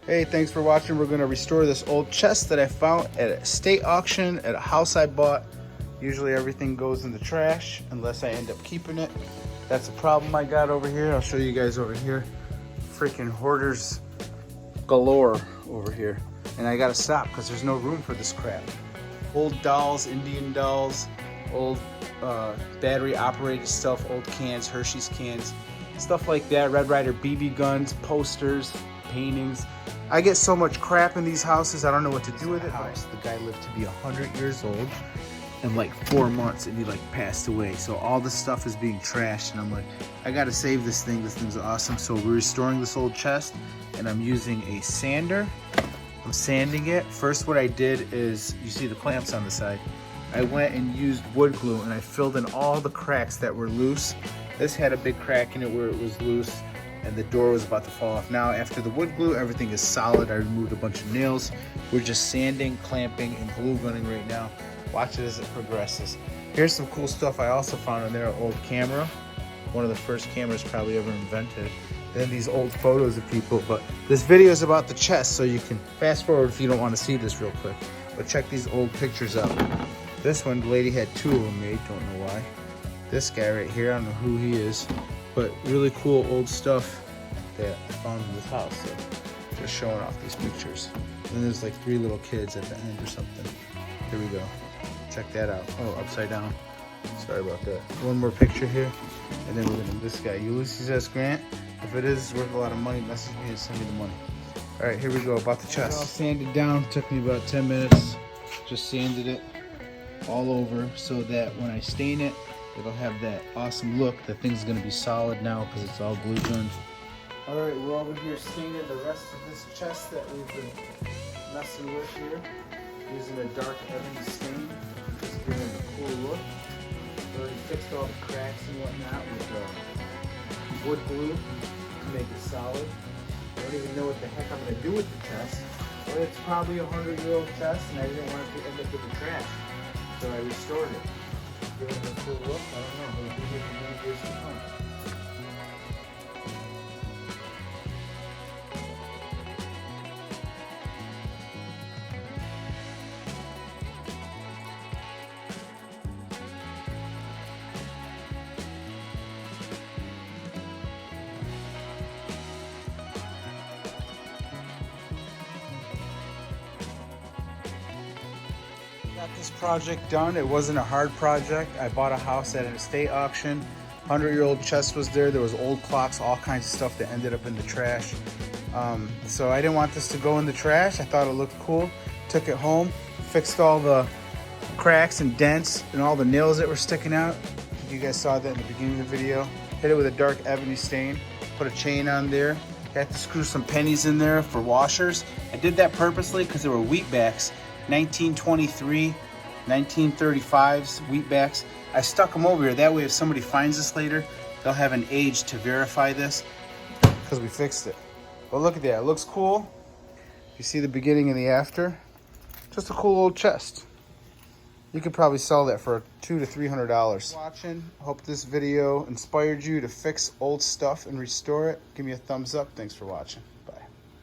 Hey, thanks for watching. We're gonna restore this old chest that I found at a state auction at a house I bought. Usually everything goes in the trash unless I end up keeping it. That's a problem I got over here. I'll show you guys over here. Freaking hoarders galore over here. And I gotta stop because there's no room for this crap. Old dolls, Indian dolls, old battery operated stuff, old cans, Hershey's cans, stuff like that. Red Ryder BB guns, posters, paintings. I get so much crap in these houses, I don't know what to do with it. The guy lived to be 100 years old in like 4 months and he like passed away. So all this stuff is being trashed and I'm like, I gotta save this thing. This thing's awesome. So we're restoring this old chest and I'm using a sander. I'm sanding it. First what I did is, you see the clamps on the side. I went and used wood glue and I filled in all the cracks that were loose. This had a big crack in it where it was loose and the door was about to fall off. Now after the wood glue, everything is solid. I removed a bunch of nails. We're just sanding, clamping, and glue gunning right now. Watch it as it progresses. Here's some cool stuff I also found in there. An old camera, one of the first cameras probably ever invented. And then these old photos of people. But this video is about the chest, so you can fast forward if you don't want to see this real quick. But check these old pictures out. This one, the lady had 2 of them made, don't know why. This guy right here, I don't know who he is, but really cool old stuff that I found in this house. So just showing off these pictures. And there's like 3 little kids at the end or something. Here we go. Check that out. Oh, upside down. Sorry about that. One more picture here. And then we're gonna do this guy, Ulysses S. Grant. If it is worth a lot of money, message me and send me the money. All right, here we go, about the chest. All sanded down, took me about 10 minutes. Just sanded it all over so that when I stain it, it'll have that awesome look. The thing's gonna be solid now because it's all glue gunned. All right, we're over here staining the rest of this chest that we've been messing with here. Using a dark ebony stain, just giving it a cool look. We already fixed all the cracks and whatnot with wood glue to make it solid. I don't even know what the heck I'm gonna do with the chest, but it's probably a 100-year-old chest and I didn't want it to end up with the trash. So I restored it. Give it a cool look. I don't know. We'll do it in many years to come. Got this project done. It wasn't a hard project. I bought a house at an estate auction. 100-year-old chest was there. There was old clocks, all kinds of stuff that ended up in the trash. So I didn't want this to go in the trash. I thought it looked cool. Took it home, fixed all the cracks and dents and all the nails that were sticking out. You guys saw that in the beginning of the video. Hit it with a dark ebony stain. Put a chain on there. Had to screw some pennies in there for washers. I did that purposely because there were wheat backs. 1923, 1935's wheatbacks. I stuck them over here. That way if somebody finds this later, they'll have an age to verify this because we fixed it. But look at that, it looks cool. You see the beginning and the after. Just a cool old chest. You could probably sell that for $200 to $300. Watching, hope this video inspired you to fix old stuff and restore it. Give me a thumbs up. Thanks for watching.